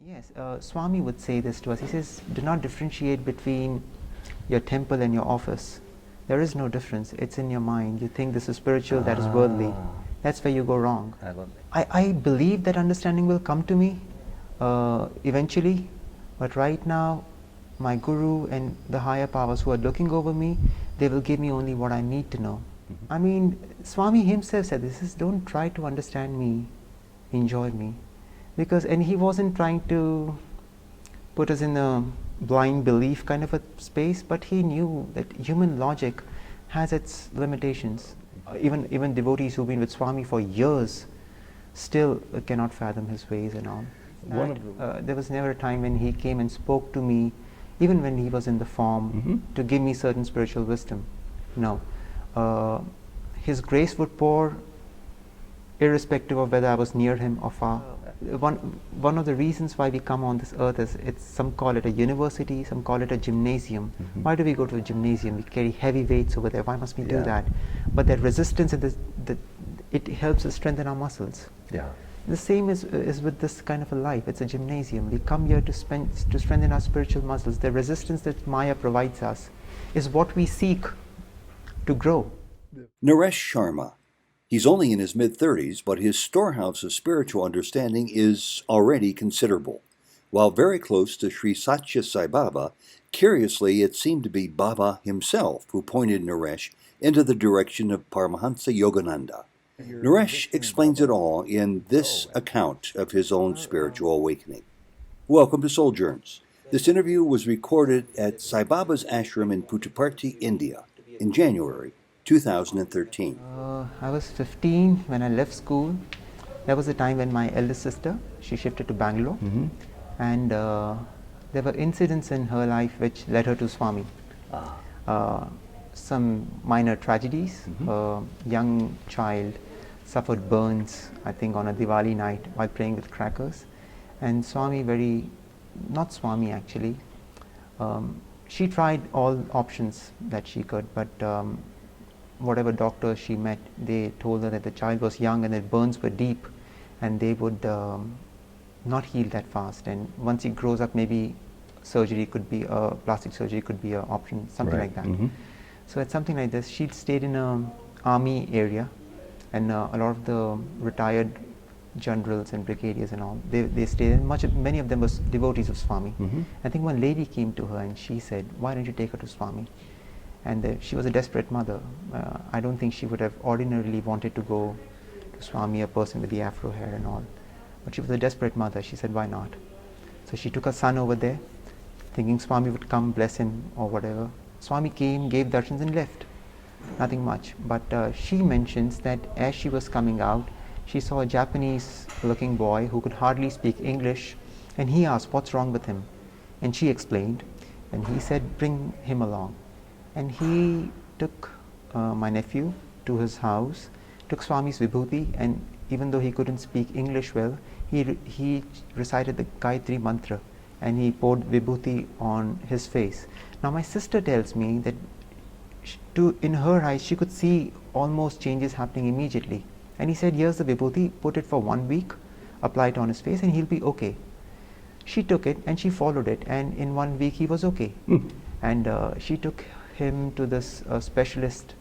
Yes, Swami would say this to us. He says, do not differentiate between your temple and your office. There is no difference. It's in your mind. You think this is spiritual, that is worldly. That's where you go wrong. I love I believe that understanding will come to me eventually, but right now, my guru and the higher powers who are looking over me, they will give me only what I need to know. I mean, Swami himself said this is, don't try to understand me, enjoy me. Because, and he wasn't trying to put us in a blind belief kind of a space, but he knew that human logic has its limitations. Even devotees who've been with Swami for years still cannot fathom his ways and all. There was never a time when he came and spoke to me, even when he was in the form, to give me certain spiritual wisdom. No. His grace would pour irrespective of whether I was near him or far. One of the reasons why we come on this earth is, some call it a university, some call it a gymnasium. Why do we go to a gymnasium? We carry heavy weights over there. Why must we do that? But that resistance, it helps us strengthen our muscles. Yeah. The same is with this kind of a life. It's a gymnasium. We come here to strengthen our spiritual muscles. The resistance that Maya provides us is what we seek to grow. Naresh Sharma. He's only in his mid-30s, but his storehouse of spiritual understanding is already considerable. While very close to Sri Sathya Sai Baba, curiously it seemed to be Baba himself who pointed Naresh into the direction of Paramahansa Yogananda. Naresh explains it all in this account of his own spiritual awakening. Welcome to Souljourns. This interview was recorded at Sai Baba's ashram in Puttaparthi, India, in January 2013. I was 15 when I left school. That was the time when my eldest sister, she shifted to Bangalore. And there were incidents in her life which led her to Swami. Some minor tragedies. A young child suffered burns, I think on a Diwali night while playing with crackers. And Swami not Swami actually, she tried all options that she could, but whatever doctors she met, they told her that the child was young and the burns were deep and they would not heal that fast, and once he grows up, maybe surgery could be plastic surgery could be an option, something like that. So at something like this, she'd stayed in an army area, and a lot of the retired generals and brigadiers and all, they stayed, and many of them was devotees of Swami. I think one lady came to her and she said, why don't you take her to Swami? And she was a desperate mother. I don't think she would have ordinarily wanted to go to Swami, a person with the afro hair and all. But she was a desperate mother. She said, why not? So she took her son over there, thinking Swami would come, bless him or whatever. Swami came, gave darshans and left. Nothing much. But she mentions that as she was coming out, she saw a Japanese-looking boy who could hardly speak English, and he asked, what's wrong with him? And she explained, and he said, bring him along. And he took my nephew to his house, took Swami's Vibhuti, and even though he couldn't speak English well, he recited the Gayatri mantra and he poured Vibhuti on his face. Now my sister tells me that in her eyes she could see almost changes happening immediately. And he said, here's the Vibhuti, put it for 1 week, apply it on his face and he'll be okay. She took it and she followed it, and in 1 week he was okay. And she took him to this specialist,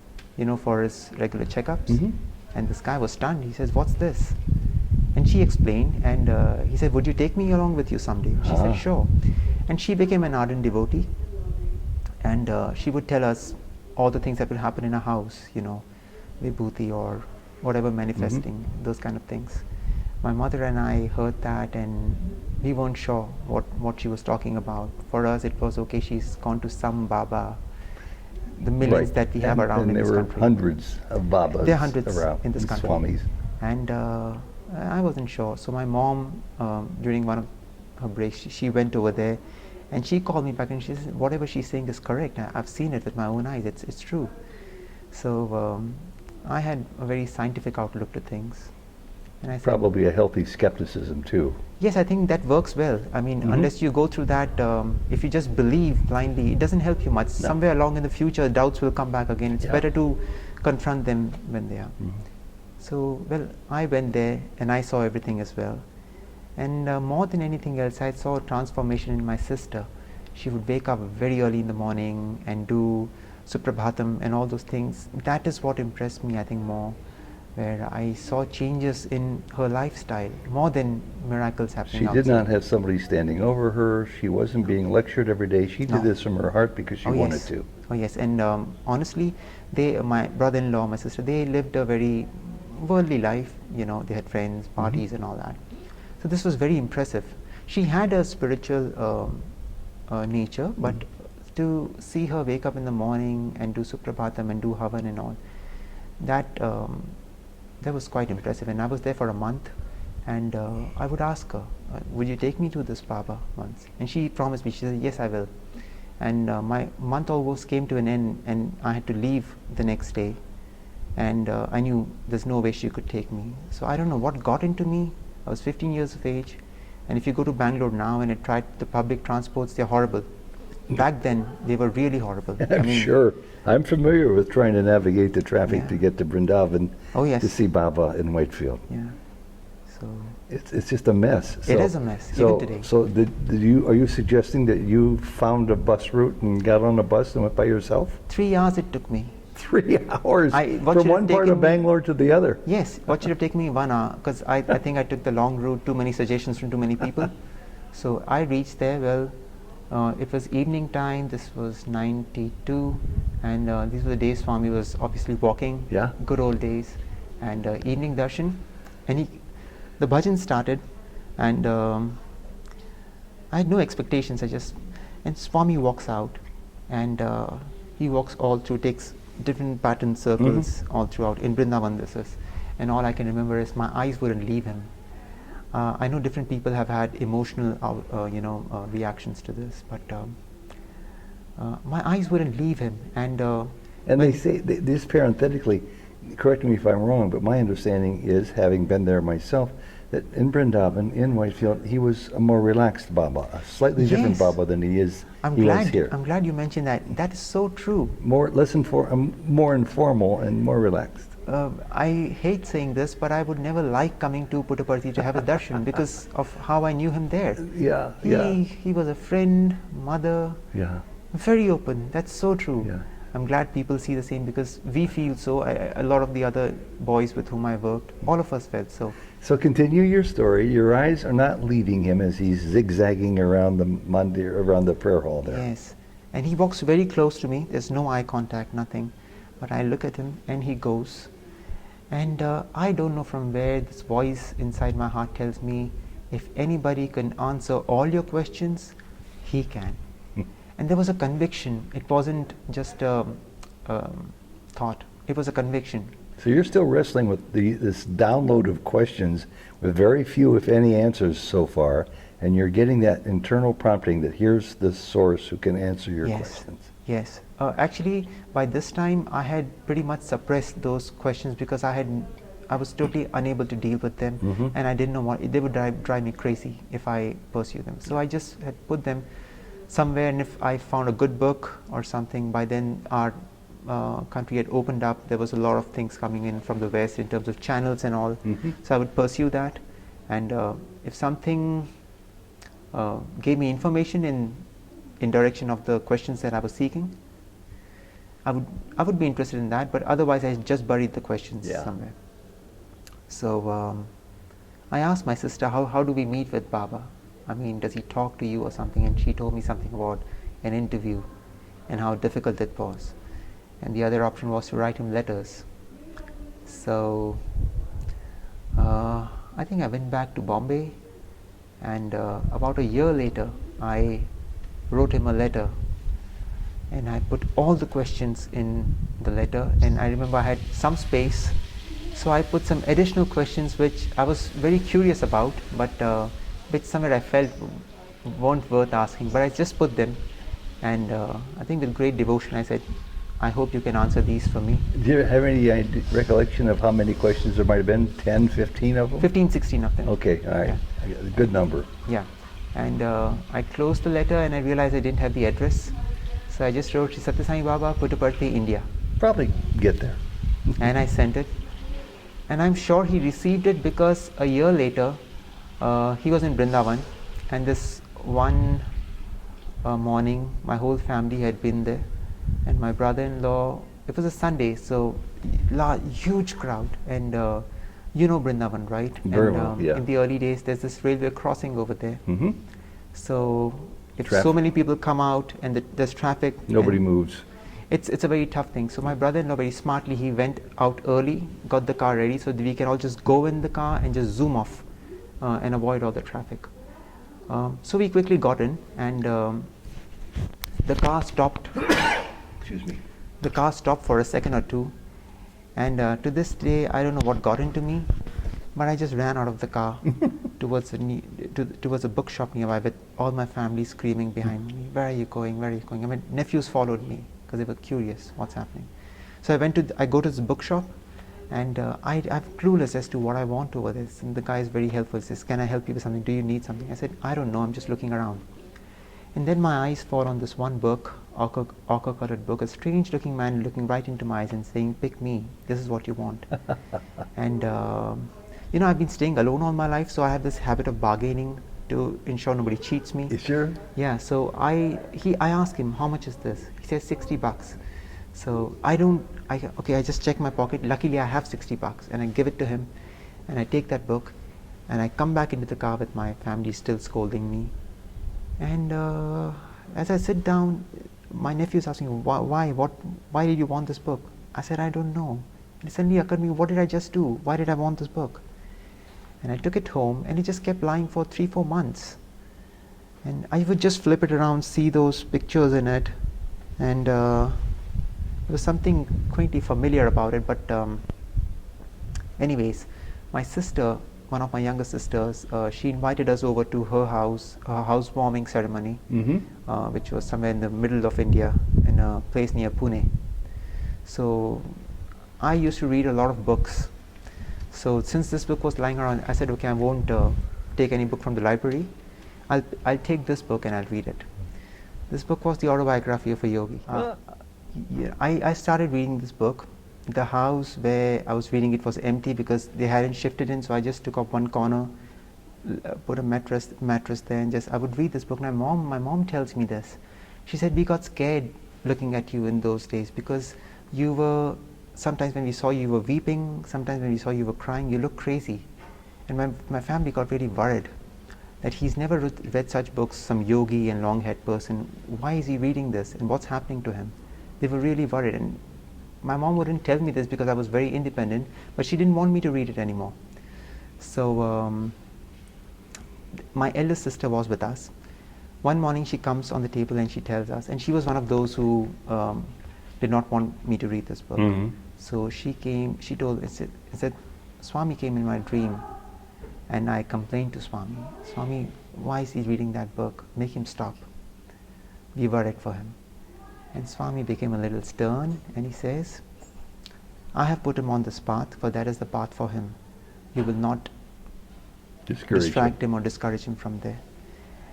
for his regular checkups. And this guy was stunned. He says, what's this? And she explained, and he said, would you take me along with you someday? She said, sure. And she became an ardent devotee, and she would tell us all the things that will happen in a house, Vibhuti or whatever manifesting, those kind of things. My mother and I heard that, and we weren't sure what she was talking about. For us, it was okay, she's gone to some Baba. The millions that we have around in this country. And there were hundreds of Babas there are hundreds around in this country. Swamis. And I wasn't sure. So my mom, during one of her breaks, she went over there and she called me back and she said, whatever she's saying is correct. I've seen it with my own eyes. It's true. So I had a very scientific outlook to things. And I said, probably a healthy skepticism too. Yes, I think that works well. I mean, unless you go through that, if you just believe blindly, it doesn't help you much. No. Somewhere along in the future, doubts will come back again. It's better to confront them when they are. So, well, I went there and I saw everything as well. And more than anything else, I saw a transformation in my sister. She would wake up very early in the morning and do Suprabhatam and all those things. That is what impressed me, I think, more, where I saw changes in her lifestyle, more than miracles happening She outside. did not have somebody standing over her. She wasn't being lectured every day. She No. did this from her heart because she wanted Yes. to. Oh yes, and honestly, my brother-in-law, my sister, they lived a very worldly life. You know, they had friends, parties, and all that. So this was very impressive. She had a spiritual nature, but to see her wake up in the morning and do Suprabhatam and do Havan and all, that was quite impressive. And I was there for a month, and I would ask her, would you take me to this Baba once? And she promised me. She said, yes, I will. And my month almost came to an end, and I had to leave the next day, and I knew there's no way she could take me. So I don't know what got into me. I was 15 years of age, and if you go to Bangalore now and I tried the public transports, they're horrible. Back then, they were really horrible. I'm sure. I'm familiar with trying to navigate the traffic Yeah. to get to Brindavan Oh yes. to see Baba in Whitefield. Yeah. So It's just a mess. it is a mess, even today. So are you suggesting that you found a bus route and got on a bus and went by yourself? 3 hours it took me. 3 hours What from should one have part taken of me- Bangalore to the other. Yes, what should have taken me 1 hour, because I think I took the long route, too many suggestions from too many people. So I reached there, well, it was evening time, this was 92, and these were the days Swami was obviously walking, Yeah. good old days, and evening darshan, and the bhajan started, and I had no expectations, and Swami walks out, and he walks all through, takes different pattern circles all throughout, in Vrindavan this is, and all I can remember is my eyes wouldn't leave him. I know different people have had emotional reactions to this, but my eyes wouldn't leave him, and They say, this parenthetically, correct me if I'm wrong, but my understanding is, having been there myself, that in Brindavan, in Whitefield, he was a more relaxed Baba, a slightly different Yes. Baba than he was here. I'm glad you mentioned that. That is so true. More informal and more relaxed. I hate saying this, but I would never like coming to Puttaparthi to have a darshan because of how I knew him there. Yeah, He was a friend, mother, yeah. very open. That's so true. Yeah. I'm glad people see the same, because we feel so. A lot of the other boys with whom I worked, all of us felt so. So continue your story. Your eyes are not leaving him as he's zigzagging around the mandir, around the prayer hall there. Yes. And he walks very close to me. There's no eye contact, nothing. But I look at him and he goes. And I don't know from where this voice inside my heart tells me, if anybody can answer all your questions, he can. And there was a conviction. It wasn't just a thought. It was a conviction. So you're still wrestling with this download of questions with very few, if any, answers so far, and you're getting that internal prompting that here's the source who can answer your questions. Yes. Actually, by this time, I had pretty much suppressed those questions because I was totally unable to deal with them, and I didn't know what they would drive me crazy if I pursue them. So I just had put them somewhere, and if I found a good book or something, by then our country had opened up. There was a lot of things coming in from the West in terms of channels and all. So I would pursue that, and if something gave me information in direction of the questions that I was seeking, I would be interested in that. But otherwise, I just buried the questions somewhere. So I asked my sister, how do we meet with Baba? I mean, does he talk to you or something? And she told me something about an interview and how difficult it was. And the other option was to write him letters. So I think I went back to Bombay, and about a year later I wrote him a letter, and I put all the questions in the letter, and I remember I had some space, so I put some additional questions which I was very curious about, but which somewhere I felt weren't worth asking, but I just put them, and I think with great devotion I said, I hope you can answer these for me. Do you have any recollection of how many questions there might have been? 10, 15 of them? 15, 16 of them. Okay, all right. Yeah. A good number. Yeah. And I closed the letter and I realized I didn't have the address. So I just wrote Sri Sathya Sai Baba, Puttaparthi, India. Probably get there. And I sent it. And I'm sure he received it, because a year later, he was in Brindavan, and this one morning, my whole family had been there, and my brother-in-law. It was a Sunday, so huge crowd, and you know Brindavan, right? Very and, well, yeah. In the early days, there's this railway crossing over there. Mm-hmm. So if Traffic. so many people come out and there's traffic, Nobody and moves. it's a very tough thing. So my brother-in-law very smartly, he went out early, got the car ready so that we can all just go in the car and just zoom off and avoid all the traffic. So we quickly got in, and the car stopped. Excuse me. The car stopped for a second or two, and to this day I don't know what got into me, but I just ran out of the car towards a bookshop nearby with all my family screaming behind me, "Where are you going? Where are you going?" I mean, nephews followed me because they were curious what's happening. So I go to this bookshop, and I'm clueless as to what I want over this. And the guy is very helpful. He says, "Can I help you with something? Do you need something?" I said, "I don't know. I'm just looking around." And then my eyes fall on this one book, ochre-colored book, a strange-looking man looking right into my eyes and saying, "Pick me. This is what you want." And you know, I've been staying alone all my life, so I have this habit of bargaining to ensure nobody cheats me. You sure? Yeah. So I asked him, "How much is this?" He says, $60. So I just check my pocket. Luckily, I have $60, and I give it to him, and I take that book, and I come back into the car with my family still scolding me. And as I sit down, my nephew's asking, why did you want this book? I said, "I don't know." And it suddenly occurred to me, what did I just do? Why did I want this book? And I took it home, and it just kept lying for 3-4 months. And I would just flip it around, see those pictures in it, and there was something quaintly familiar about it. But anyways, my sister, one of my younger sisters, she invited us over to her house, a housewarming ceremony, which was somewhere in the middle of India, in a place near Pune. So I used to read a lot of books. So since this book was lying around, I said, "Okay, I won't take any book from the library. I'll take this book and I'll read it." This book was the autobiography of a yogi. I started reading this book. The house where I was reading it was empty because they hadn't shifted in, so I just took up one corner, put a mattress there, and I would read this book. And my mom tells me this. She said, "We got scared looking at you in those days because you were, sometimes when we saw you were weeping, sometimes when we saw you were crying, you looked crazy." And my family got really worried that he's never read such books, some yogi and long-haired person. Why is he reading this, and what's happening to him? They were really worried. And my mom wouldn't tell me this because I was very independent, but she didn't want me to read it anymore. So my eldest sister was with us. One morning she comes on the table and she tells us, and she was one of those who did not want me to read this book. So she came, she said, "Swami came in my dream, and I complained to Swami, 'Swami, why is he reading that book? Make him stop. We worried for him.' And Swami became a little stern, and he says, 'I have put him on this path, for that is the path for him. You will not distract him or discourage him from there.'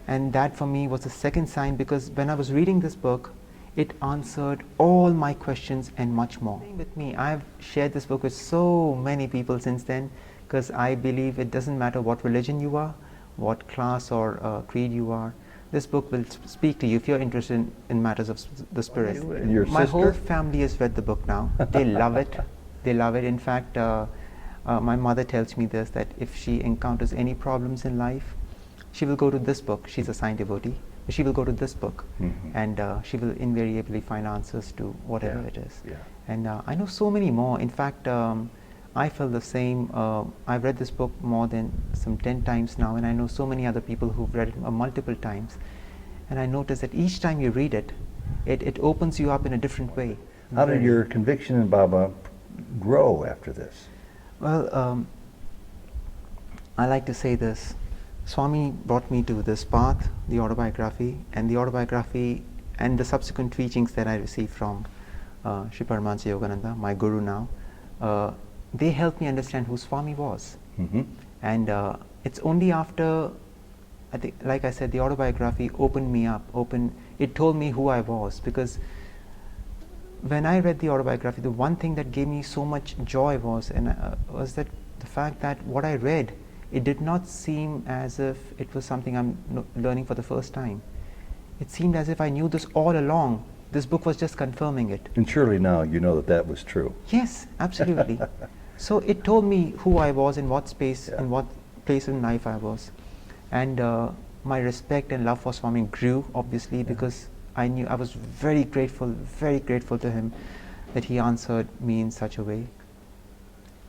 And that for me was the second sign, because when I was reading this book, it answered all my questions and much more. With me, I've shared this book with so many people since then, because I believe it doesn't matter what religion you are, what class or creed you are. This book will speak to you if you're interested in matters of the spirit. And your My sister? whole family has read the book now. They love it. They love it. In fact, my mother tells me this, that if she encounters any problems in life, she will go to this book. She's a Sai devotee. She will go to this book, and she will invariably find answers to whatever it is. Yeah. And I know so many more. In fact, I feel the same. I've read this book more than some 10 times now, and I know so many other people who've read it multiple times. And I notice that each time you read it, it opens you up in a different way. How did your conviction in Baba grow after this? Well, I like to say this. Swami brought me to this path, the autobiography, and the subsequent teachings that I received from Sri Paramahansa Yogananda, my guru now. They helped me understand who Swami was. And it's only after, I think, like I said, the autobiography opened me up, it told me who I was. Because when I read the autobiography, the one thing that gave me so much joy was that the fact that what I read it did not seem as if it was something I'm learning for the first time. It seemed as if I knew this all along. This book was just confirming it. And surely now you know that that was true. Yes, absolutely. So it told me who I was, in what space, Yeah. in what place in life I was. And my respect and love for Swami grew, obviously, because I knew I was very grateful to him that he answered me in such a way.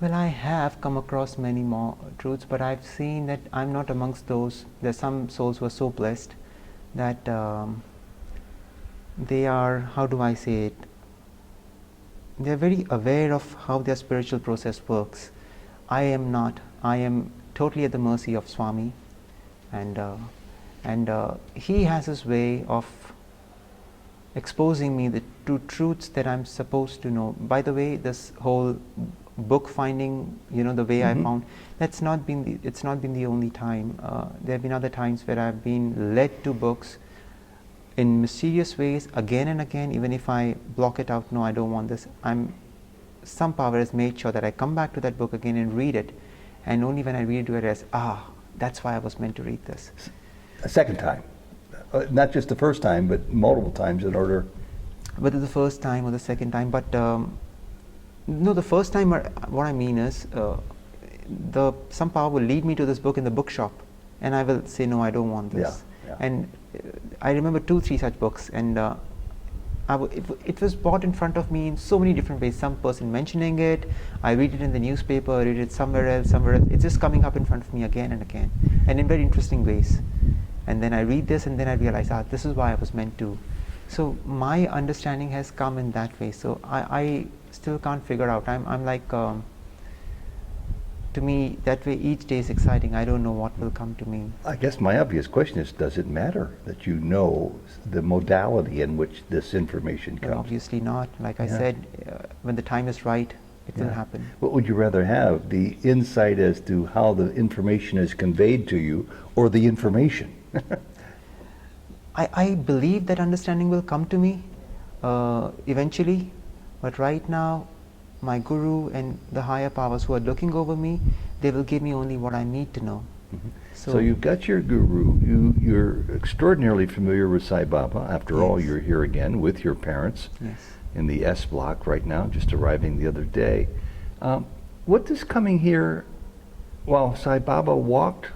Well, I have come across many more truths, but I've seen that I'm not amongst those. There's some souls who are so blessed that they are, how do I say it, they're very aware of how their spiritual process works. I am not. I am totally at the mercy of Swami, and he has his way of exposing me the two truths that I'm supposed to know. By the way, this whole book finding, the way I found, it's not been the only time. There have been other times where I've been led to books in mysterious ways again and again, even if I block it out. No, I don't want this. Some power has made sure that I come back to that book again and read it, and only when I read it do I realize, that's why I was meant to read this. A second time. Not just the first time, but multiple times in order. Whether the first time or the second time, but no, the first time, what I mean is, some power will lead me to this book in the bookshop, and I will say, no, I don't want this. Yeah. And I remember 2-3 such books, and it was brought in front of me in so many different ways. Some person mentioning it, I read it in the newspaper, I read it somewhere else. It's just coming up in front of me again and again, and in very interesting ways. And then I read this, and then I realize, this is why I was meant to. So my understanding has come in that way. So I still can't figure out. I'm like, to me, that way each day is exciting. I don't know what will come to me. I guess my obvious question is, does it matter that you know the modality in which this information comes? Well, obviously not. Like I said, when the time is right, it will happen. What would you rather have, the insight as to how the information is conveyed to you, or the information? I believe that understanding will come to me eventually, but right now my guru and the higher powers who are looking over me, they will give me only what I need to know. So you've got your guru, you're extraordinarily familiar with Sai Baba. After all, you're here again with your parents in the S block right now, just arriving the other day. What does coming here while Sai Baba walked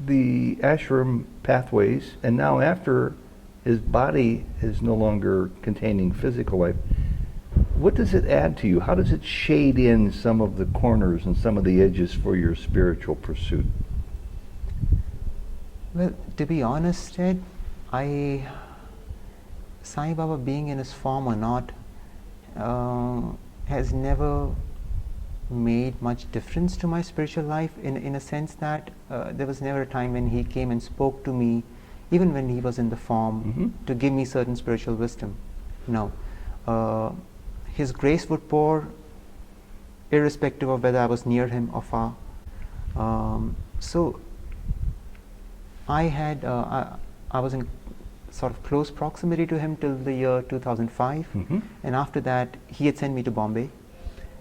the ashram pathways, and now after his body is no longer containing physical life, what does it add to you? How does it shade in some of the corners and some of the edges for your spiritual pursuit? Well, to be honest, Ed, Sai Baba, being in his form or not, has never made much difference to my spiritual life, in a sense that there was never a time when he came and spoke to me, even when he was in the form, to give me certain spiritual wisdom. No. His grace would pour irrespective of whether I was near him or far. So I was in sort of close proximity to him till the year 2005, and after that he had sent me to Bombay,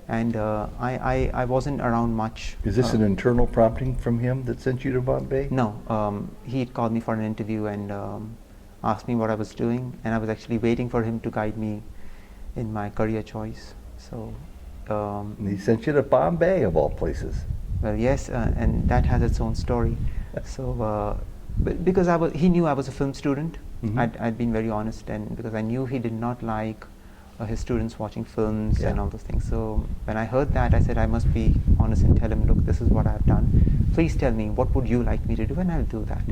and I wasn't around much. Is this an internal prompting from him that sent you to Bombay? No, he had called me for an interview and asked me what I was doing, and I was actually waiting for him to guide me in my career choice. So And he sent you to Bombay, of all places. well, yes, and that has its own story. So because he knew I was a film student, I'd been very honest, and because I knew he did not like his students watching films and all those things. So when I heard that, I said, I must be honest and tell him, look, this is what I've done. Please tell me, what would you like me to do? And I'll do that.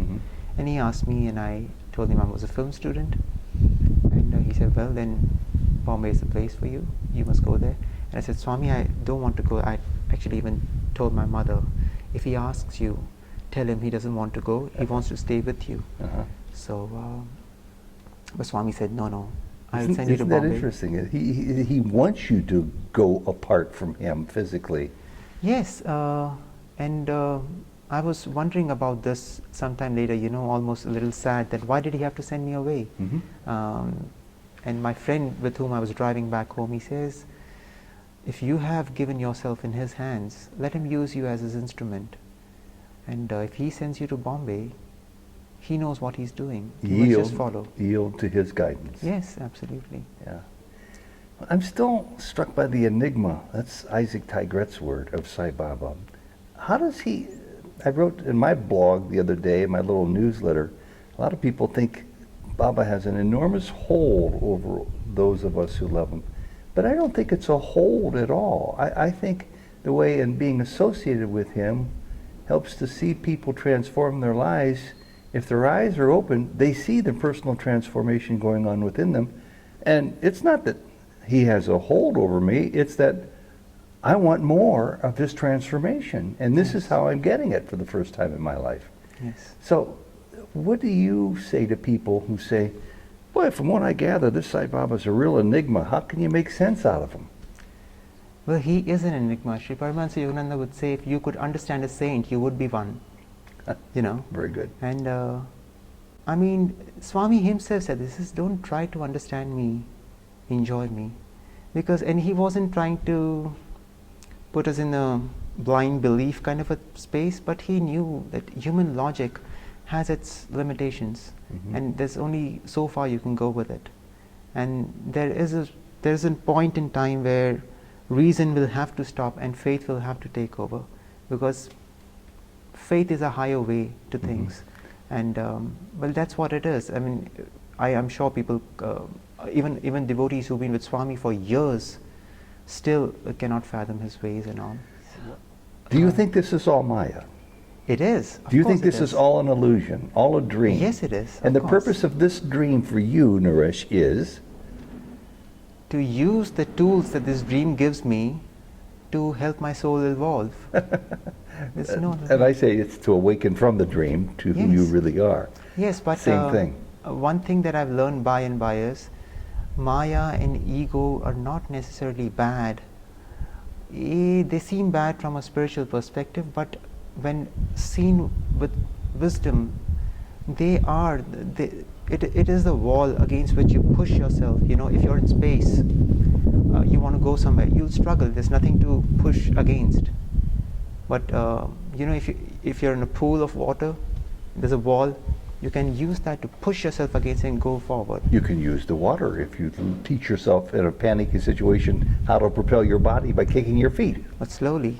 And he asked me, and I told him I was a film student. And he said, well, then Bombay is the place for you. You must go there. And I said, Swami, I don't want to go. I actually even told my mother, if he asks you, tell him he doesn't want to go. He wants to stay with you. So, but Swami said, no, I'll send you to Bombay. Isn't that interesting? He wants you to go apart from him physically. Yes, and I was wondering about this sometime later, almost a little sad that why did he have to send me away? And my friend with whom I was driving back home, he says, if you have given yourself in his hands, let him use you as his instrument. And if he sends you to Bombay, he knows what he's doing. You must just follow. Yield to his guidance. Yes, absolutely. Yeah. I'm still struck by the enigma, that's Isaac Tigret's word, of Sai Baba. How does he, I wrote in my blog the other day, in my little newsletter, a lot of people think Baba has an enormous hold over those of us who love him. But I don't think it's a hold at all. I think the way in being associated with him helps to see people transform their lives. If their eyes are open, they see the personal transformation going on within them. And it's not that he has a hold over me, it's that I want more of this transformation. And this is how I'm getting it for the first time in my life. Yes. So what do you say to people who say, boy, from what I gather, this Sai Baba's a real enigma. How can you make sense out of him? Well, he is an enigma. Sri Paramahansa Yogananda would say, if you could understand a saint, you would be one. You know? Very good. And I mean, Swami himself said this is, don't try to understand me, enjoy me. Because, and he wasn't trying to put us in a blind belief kind of a space, but he knew that human logic has its limitations, and there's only so far you can go with it. And there's a point in time where reason will have to stop and faith will have to take over, because faith is a higher way to things. And well, that's what it is. I mean, I am sure people, even devotees who've been with Swami for years, still cannot fathom his ways and all. Do you think this is all Maya? It is. Do you think this is all an illusion, all a dream? Yes, it is. And the purpose of this dream for you, Naresh, is? To use the tools that this dream gives me to help my soul evolve. And I say it's to awaken from the dream to who you really are. Yes, but same thing. One thing that I've learned by and by is Maya and ego are not necessarily bad. They seem bad from a spiritual perspective, but when seen with wisdom, it is the wall against which you push yourself. You know, if you're in space, you want to go somewhere, you'll struggle. There's nothing to push against. But you know, if you're in a pool of water, there's a wall. You can use that to push yourself against and go forward. You can use the water if you teach yourself in a panicky situation how to propel your body by kicking your feet. But slowly.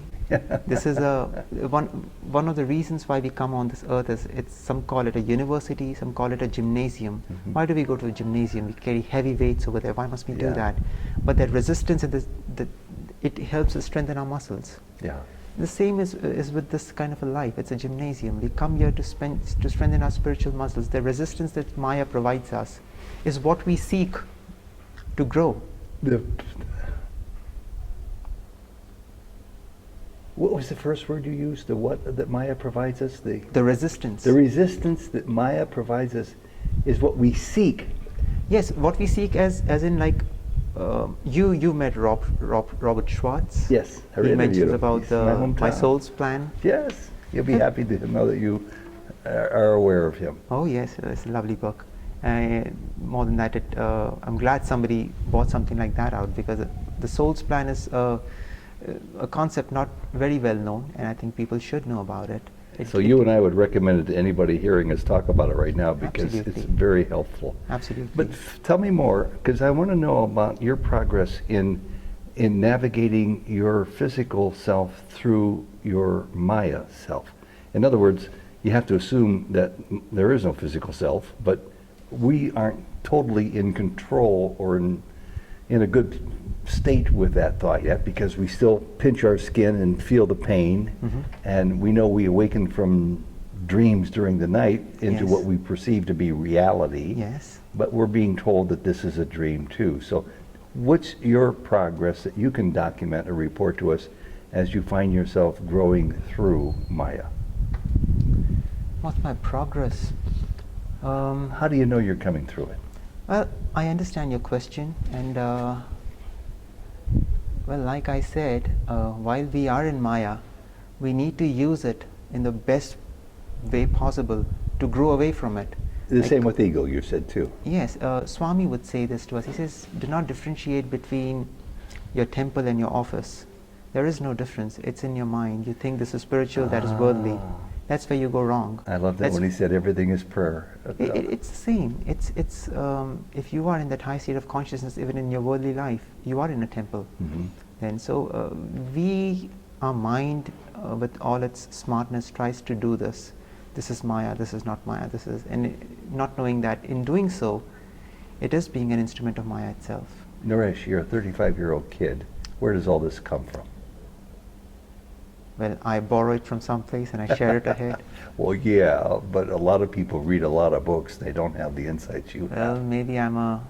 This is one of the reasons why we come on this earth is some call it a university, some call it a gymnasium. Why do we go to a gymnasium? We carry heavy weights over there. Why must we do that? But that resistance and it helps us strengthen our muscles. Yeah. The same is with this kind of a life. It's a gymnasium. We come here to strengthen our spiritual muscles. The resistance that Maya provides us is what we seek to grow. What was the first word you used? The what that Maya provides us? The resistance. The resistance that Maya provides us is what we seek. Yes, what we seek as in like you met Robert Schwartz. Yes, he mentions about my soul's plan. Yes, you'll be happy to know that you are aware of him. Oh yes, it's a lovely book. More than that, I'm glad somebody bought something like that out, because the soul's plan is a concept not very well known, and I think people should know about it. So you and I would recommend it to anybody hearing us talk about it right now, because it's very helpful. Absolutely. But tell me more, because I want to know about your progress in navigating your physical self through your Maya self. In other words, you have to assume that there is no physical self, but we aren't totally in control or in a good state with that thought yet, because we still pinch our skin and feel the pain, and we know we awaken from dreams during the night into what we perceive to be reality. Yes. But we're being told that this is a dream too. So what's your progress that you can document or report to us as you find yourself growing through Maya? What's my progress? How do you know you're coming through it? Well, I understand your question, and well, like I said, while we are in Maya, we need to use it in the best way possible to grow away from it. The same with ego, you said too. Yes, Swami would say this to us. He says, do not differentiate between your temple and your office. There is no difference. It's in your mind. You think this is spiritual, that is worldly. that's where you go wrong. I love that when he said everything is prayer. It's the same. It's if you are in that high state of consciousness, even in your worldly life, you are in a temple. And so our mind, with all its smartness, tries to do this. This is Maya, this is not Maya, this is, and not knowing that in doing so, it is being an instrument of Maya itself. Naresh, you're a 35-year-old kid. Where does all this come from? Well, I borrow it from someplace and I share it ahead. Well, yeah, but a lot of people read a lot of books. They don't have the insights you have. Well, maybe I'm a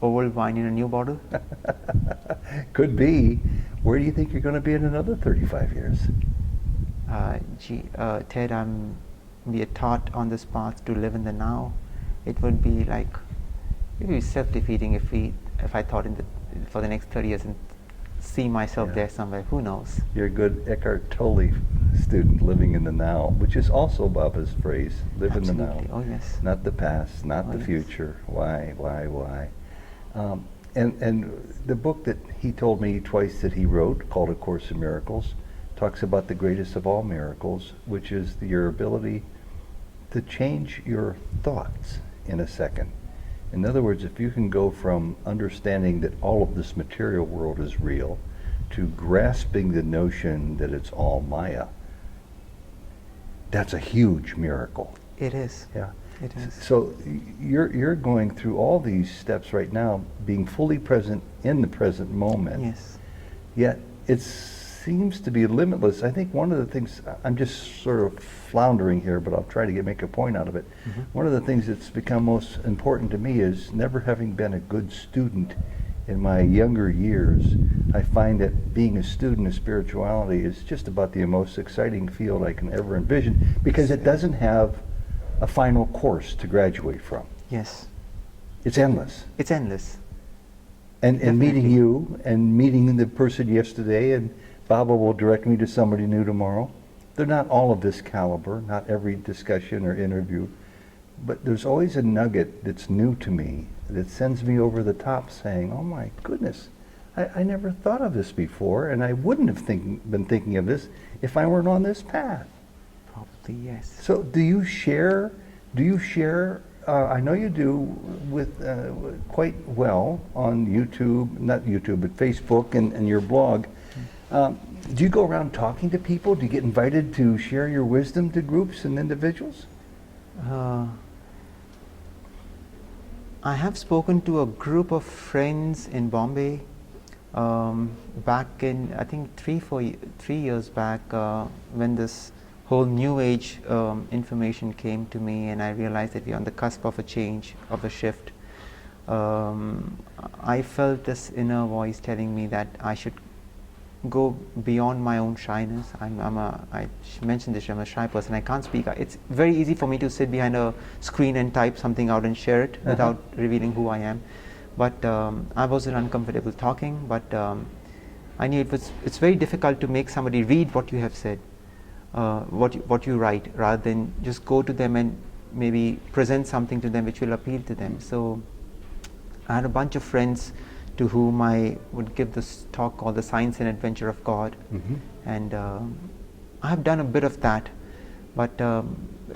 old wine in a new bottle. Could be. Where do you think you're going to be in another 35 years? Ted, we are taught on this path to live in the now. It would be like, it would be self-defeating if I thought for the next 30 years and see myself there somewhere. Who knows? You're a good Eckhart Tolle student, living in the now, which is also Baba's phrase, live Absolutely. in the now. Oh yes. Not the past, not the yes. future. Why? And the book that he told me twice that he wrote, called A Course in Miracles, talks about the greatest of all miracles, which is your ability to change your thoughts in a second. In other words, if you can go from understanding that all of this material world is real to grasping the notion that it's all Maya, that's a huge miracle. It is. Yeah. It is. So you're going through all these steps right now, being fully present in the present moment. Yes. Yet it seems to be limitless. I think one of the things, I'm just sort of floundering here, but I'll try to make a point out of it. One of the things that's become most important to me is, never having been a good student in my younger years, I find that being a student of spirituality is just about the most exciting field I can ever envision, because it doesn't have a final course to graduate from. Yes. It's endless. It's endless. And meeting Definitely. you and meeting the person yesterday, and Baba will direct me to somebody new tomorrow. They're not all of this caliber, not every discussion or interview, but there's always a nugget that's new to me that sends me over the top, saying, oh my goodness, I never thought of this before, and I wouldn't have been thinking of this if I weren't on this path. Probably yes. So do you share, I know you do, with quite well on YouTube, not YouTube, but Facebook and your blog. Do you go around talking to people? Do you get invited to share your wisdom to groups and individuals? I have spoken to a group of friends in Bombay back in, I think 3 years back, when this whole new age information came to me, and I realized that we're on the cusp of a change, of a shift. I felt this inner voice telling me that I should go beyond my own shyness. I mentioned this, I'm a shy person, I can't speak. It's very easy for me to sit behind a screen and type something out and share it without revealing who I am. But I wasn't uncomfortable talking, but I knew it's very difficult to make somebody read what you have said, what you write, rather than just go to them and maybe present something to them which will appeal to them. So I had a bunch of friends to whom I would give this talk called The Science and Adventure of God. And I have done a bit of that, but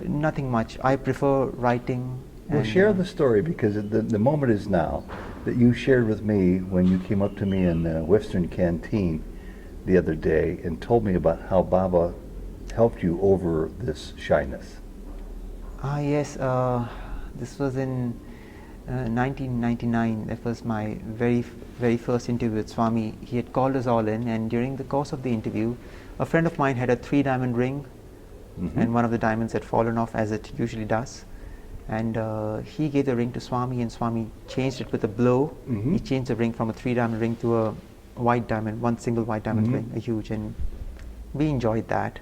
nothing much. I prefer writing. Well, share the story, because the moment is now, that you shared with me when you came up to me in the Western Canteen the other day and told me about how Baba helped you over this shyness. Yes, this was in 1999. That was my very first interview with Swami. He had called us all in, and during the course of the interview, a friend of mine had a 3-diamond ring, and one of the diamonds had fallen off, as it usually does. And he gave the ring to Swami, and Swami changed it with a blow. He changed the ring from a 3-diamond ring to a white diamond, one single white diamond ring, a huge, and we enjoyed that.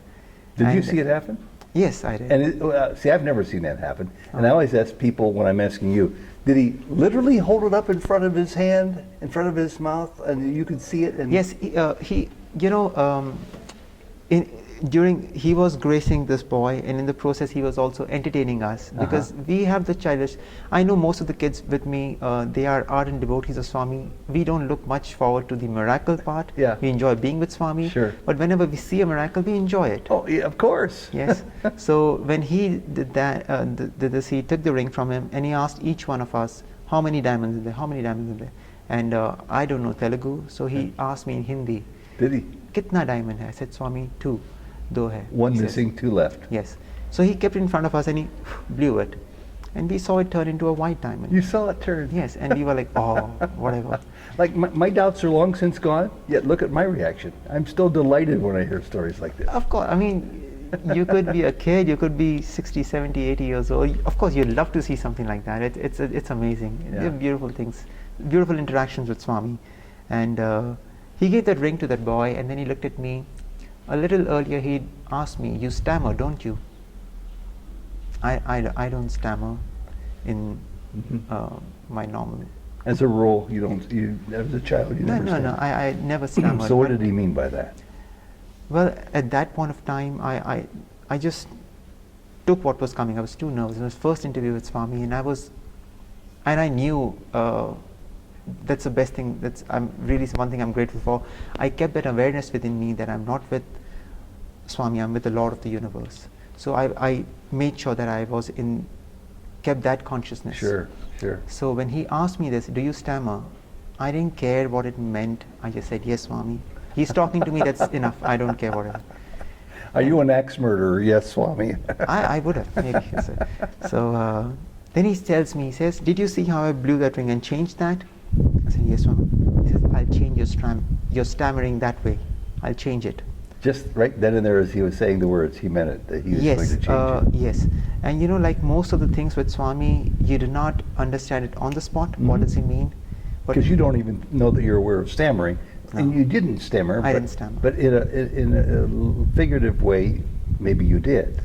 Did you see it happen? Yes, I did. And see, I've never seen that happen. And I always ask people when I'm asking you, did he literally hold it up in front of his hand, in front of his mouth, and you could see it? And yes, he he was gracing this boy, and in the process he was also entertaining us, because we have the childish. I know most of the kids with me, they are ardent devotees of Swami. We don't look much forward to the miracle part. Yeah. We enjoy being with Swami. Sure. But whenever we see a miracle, we enjoy it. Oh, yeah, of course. Yes. So when he did that, he took the ring from him and he asked each one of us, how many diamonds in there, how many diamonds in there? And I don't know Telugu, so he asked me in Hindi. Did he? Kitna diamond hai? I said, Swami, 2. Do hai. One He missing, says. 2 left. Yes. So he kept it in front of us and he blew it. And we saw it turn into a white diamond. You saw it turn? Yes. And we were like, oh, whatever. Like, my doubts are long since gone, yet look at my reaction. I'm still delighted when I hear stories like this. Of course. I mean, you could be a kid, you could be 60, 70, 80 years old. Of course, you'd love to see something like that. It's amazing. Yeah. They're beautiful things, beautiful interactions with Swami. And he gave that ring to that boy, and then he looked at me. A little earlier, he asked me, you stammer, don't you? I don't stammer in my normal. As a rule, you don't, as a child, you never No, I never stammer. So what did he mean by that? Well, at that point of time, I just took what was coming. I was too nervous. It was first interview with Swami, and I knew that's the best thing. I'm really one thing I'm grateful for. I kept that awareness within me that I'm not with Swami, I'm with the Lord of the universe. So I made sure that I was kept that consciousness. Sure, sure. So when he asked me this, do you stammer? I didn't care what it meant. I just said, yes, Swami. He's talking to me, that's enough. I don't care whatever. Are you an axe murderer? Yes, Swami. I would have, maybe. So then he tells me, he says, did you see how I blew that ring and changed that? I said, yes, Swami. He says, I'll change your stammering that way. I'll change it. Just right then and there, as he was saying the words, he meant it, that he was going to change it. Yes. And you know, like most of the things with Swami, you do not understand it on the spot. What does he mean? Because you don't even know that you're aware of stammering. No. And you didn't stammer. I didn't stammer. But in a figurative way, maybe you did.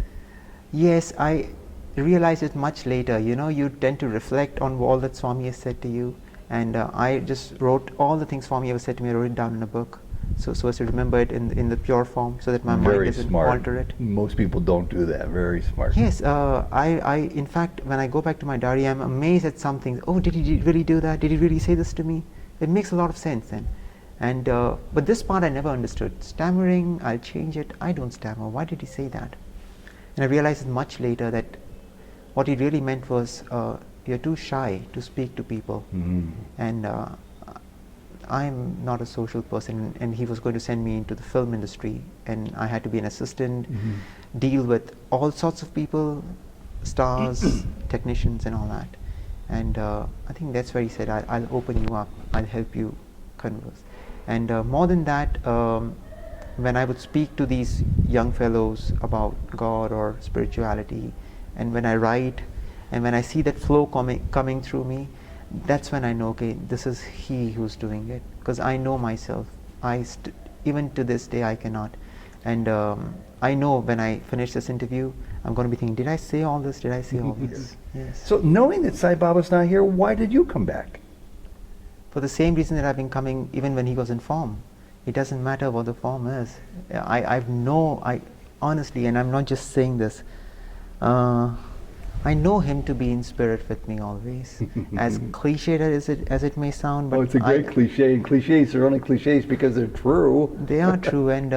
Yes, I realized it much later. You know, you tend to reflect on all that Swami has said to you. And I just wrote all the things Swami ever said to me, I wrote it down in a book. So as to remember it in the pure form, so that my mind doesn't alter it. Most people don't do that. Very smart. Yes, I in fact, when I go back to my diary, I'm amazed at some things. Oh, did he really do that? Did he really say this to me? It makes a lot of sense then. And but this part I never understood. Stammering, I'll change it. I don't stammer. Why did he say that? And I realized much later that what he really meant was you're too shy to speak to people. And I'm not a social person, and he was going to send me into the film industry, and I had to be an assistant, deal with all sorts of people, stars, technicians and all that. And I think that's where he said, I'll open you up, I'll help you converse. And more than that, when I would speak to these young fellows about God or spirituality, and when I write, and when I see that flow coming through me, that's when I know, okay, this is he who's doing it. Because I know myself. Even to this day, I cannot. And I know when I finish this interview, I'm going to be thinking, did I say all this? Did I say all this? Yes. So knowing that Sai Baba's not here, why did you come back? For the same reason that I've been coming even when he was in form. It doesn't matter what the form is. I honestly, and I'm not just saying this, I know him to be in spirit with me always. As cliched as it may sound, but it's a great cliche, and cliches are only cliches because they're true. They are true, and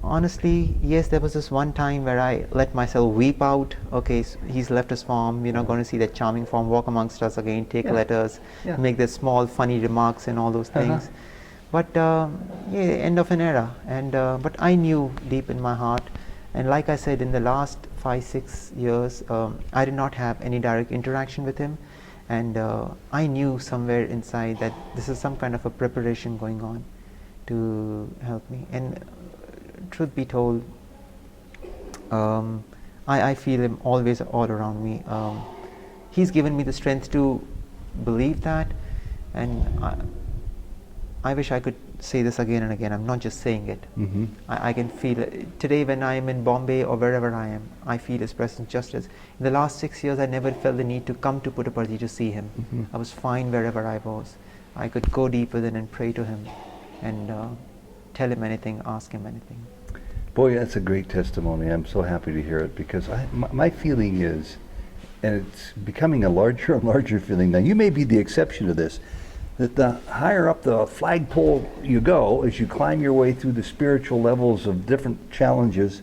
honestly, yes, there was this one time where I let myself weep out. Okay, so he's left his form, you're not going to see that charming form walk amongst us again, take letters, make the small funny remarks and all those things. But end of an era. And but I knew deep in my heart, and like I said, in the last 5-6 years, I did not have any direct interaction with him, and I knew somewhere inside that this is some kind of a preparation going on to help me. And truth be told, I feel him always all around me. He's given me the strength to believe that, and I wish I could say this again and again. I'm not just saying it. I can feel it. Today when I am in Bombay or wherever I am, I feel his presence just as. In the last 6 years, I never felt the need to come to Puttaparthi to see him. I was fine wherever I was. I could go deep within and pray to him and tell him anything, ask him anything. Boy, that's a great testimony. I'm so happy to hear it, because my feeling is, and it's becoming a larger and larger feeling now, you may be the exception to this, that the higher up the flagpole you go, as you climb your way through the spiritual levels of different challenges,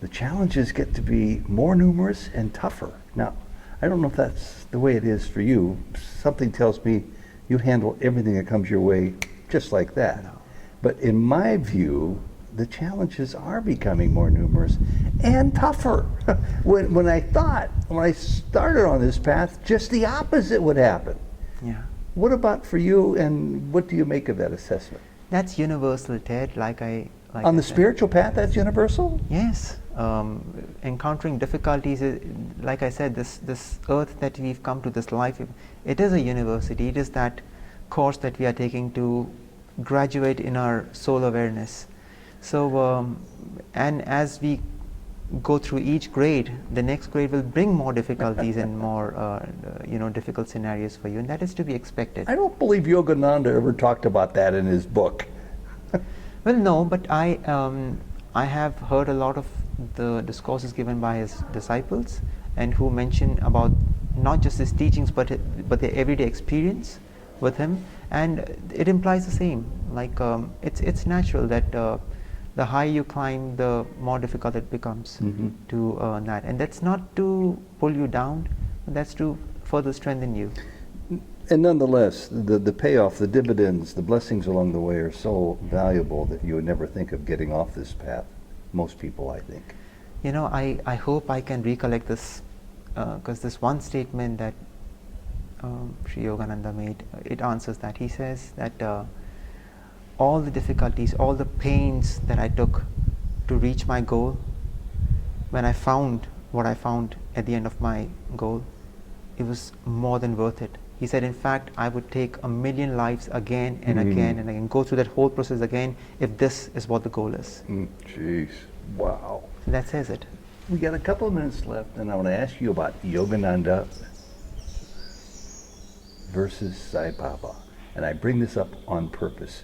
the challenges get to be more numerous and tougher. Now, I don't know if that's the way it is for you. Something tells me you handle everything that comes your way just like that. No. But in my view, the challenges are becoming more numerous and tougher. when I started on this path, just the opposite would happen. Yeah. What about for you, and what do you make of that assessment? That's universal, Ted. On the spiritual path, that's universal? Yes. Encountering difficulties, like I said, this earth that we've come to, this life, it is a university. It is that course that we are taking to graduate in our soul awareness. So, and as we go through each grade, the next grade will bring more difficulties and more, difficult scenarios for you, and that is to be expected. I don't believe Yogananda ever talked about that in his book. Well, no, but I have heard a lot of the discourses given by his disciples, and who mention about not just his teachings, but their everyday experience with him, and it implies the same. Like it's natural that the higher you climb, the more difficult it becomes to that, and that's not to pull you down, but that's to further strengthen you. And nonetheless, the payoff, the dividends, the blessings along the way are so valuable that you would never think of getting off this path. Most people, I think. You know, I hope I can recollect this, because this one statement that Sri Yogananda made, it answers that. He says that all the difficulties, all the pains that I took to reach my goal, when I found what I found at the end of my goal, it was more than worth it. He said, in fact, I would take 1,000,000 lives again and again and again, go through that whole process again, if this is what the goal is. Jeez, wow. And that says it. We got a couple of minutes left, and I want to ask you about Yogananda versus Sai Baba. And I bring this up on purpose.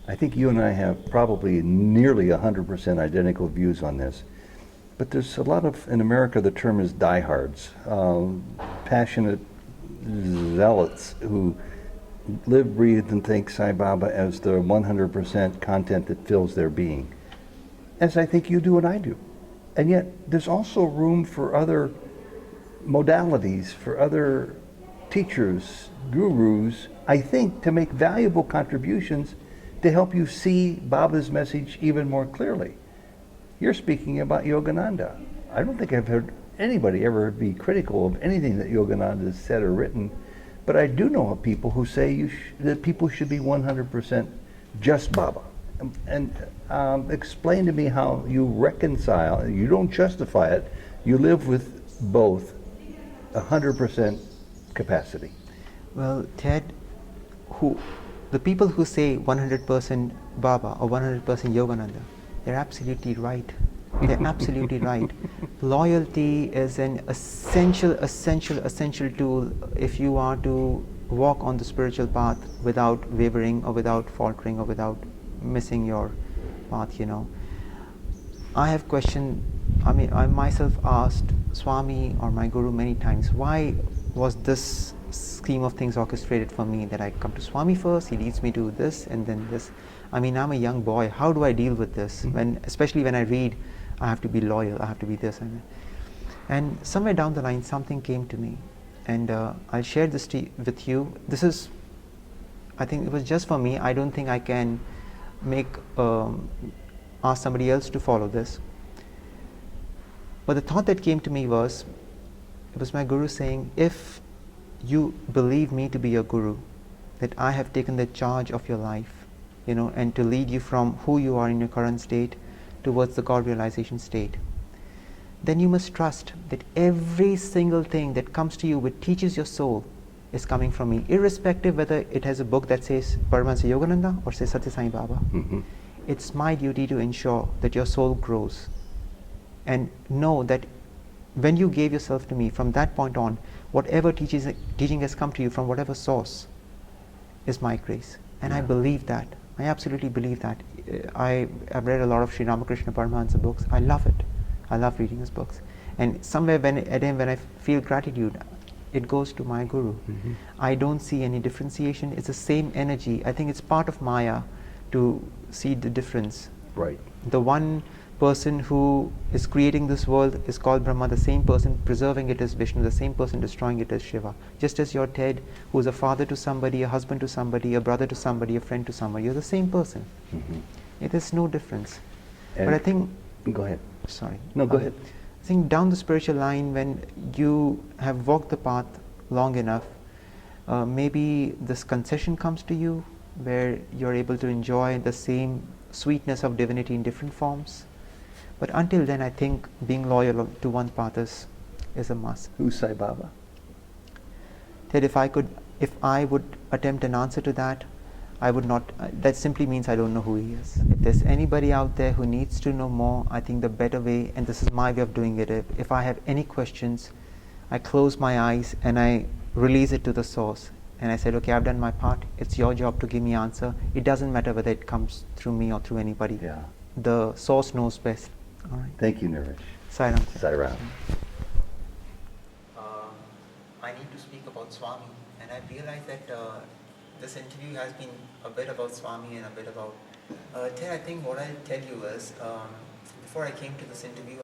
I think you and I have probably nearly 100% identical views on this. But there's a lot of, in America, the term is diehards, passionate zealots who live, breathe, and think Sai Baba as the 100% content that fills their being, as I think you do and I do. And yet there's also room for other modalities, for other teachers, gurus, I think, to make valuable contributions to help you see Baba's message even more clearly. You're speaking about Yogananda. I don't think I've heard anybody ever be critical of anything that Yogananda has said or written, but I do know of people who say that people should be 100% just Baba. And explain to me how you reconcile, you don't justify it, you live with both 100% capacity. Well, Ted, the people who say 100% Baba or 100% Yogananda, they're absolutely right. They're absolutely right. Loyalty is an essential tool if you are to walk on the spiritual path without wavering or without faltering or without missing your path, you know. I have questioned, I myself asked Swami or my Guru many times, why was this scheme of things orchestrated for me, that I come to Swami first, he leads me to this and then this. I'm a young boy, how do I deal with this? Especially when I read, I have to be loyal, I have to be this. And somewhere down the line, something came to me. And I'll share this with you. This is, I think it was just for me. I don't think I can ask somebody else to follow this. But the thought that came to me was, it was my Guru saying, if you believe me to be your Guru, that I have taken the charge of your life, you know, and to lead you from who you are in your current state towards the God realization state, then you must trust that every single thing that comes to you which teaches your soul is coming from me, irrespective whether it has a book that says Paramahansa Yogananda or says Sathya Sai Baba. It's my duty to ensure that your soul grows. And know that when you gave yourself to me, from that point on, whatever teaching has come to you from whatever source is my grace. And I believe that I absolutely believe that. I've read a lot of Sri Ramakrishna Paramahansa books. I love it. I love reading his books. And somewhere at the end when I feel gratitude, it goes to my guru. I don't see any differentiation. It's the same energy. I think it's part of Maya to see the difference. Right. The one person who is creating this world is called Brahma. The same person preserving it is Vishnu. The same person destroying it is Shiva. Just as you're Ted, who is a father to somebody, a husband to somebody, a brother to somebody, a friend to somebody, you're the same person. It is no difference. And but I think... Go ahead. Sorry. No, go ahead. I think down the spiritual line, when you have walked the path long enough, maybe this concession comes to you where you're able to enjoy the same sweetness of divinity in different forms. But until then, I think being loyal to one path is a must. Who's Sai Baba? Ted, if I would attempt an answer to that, I would not. That simply means I don't know who he is. If there's anybody out there who needs to know more, I think the better way, and this is my way of doing it, if I have any questions, I close my eyes and I release it to the source. And I said, okay, I've done my part. It's your job to give me answer. It doesn't matter whether it comes through me or through anybody. Yeah. The source knows best. All right. Thank you, Naresh. Sai Ram. Sai Ram. I need to speak about Swami, and I realized that this interview has been a bit about Swami and a bit about... Ted, I think what I'll tell you is, before I came to this interview,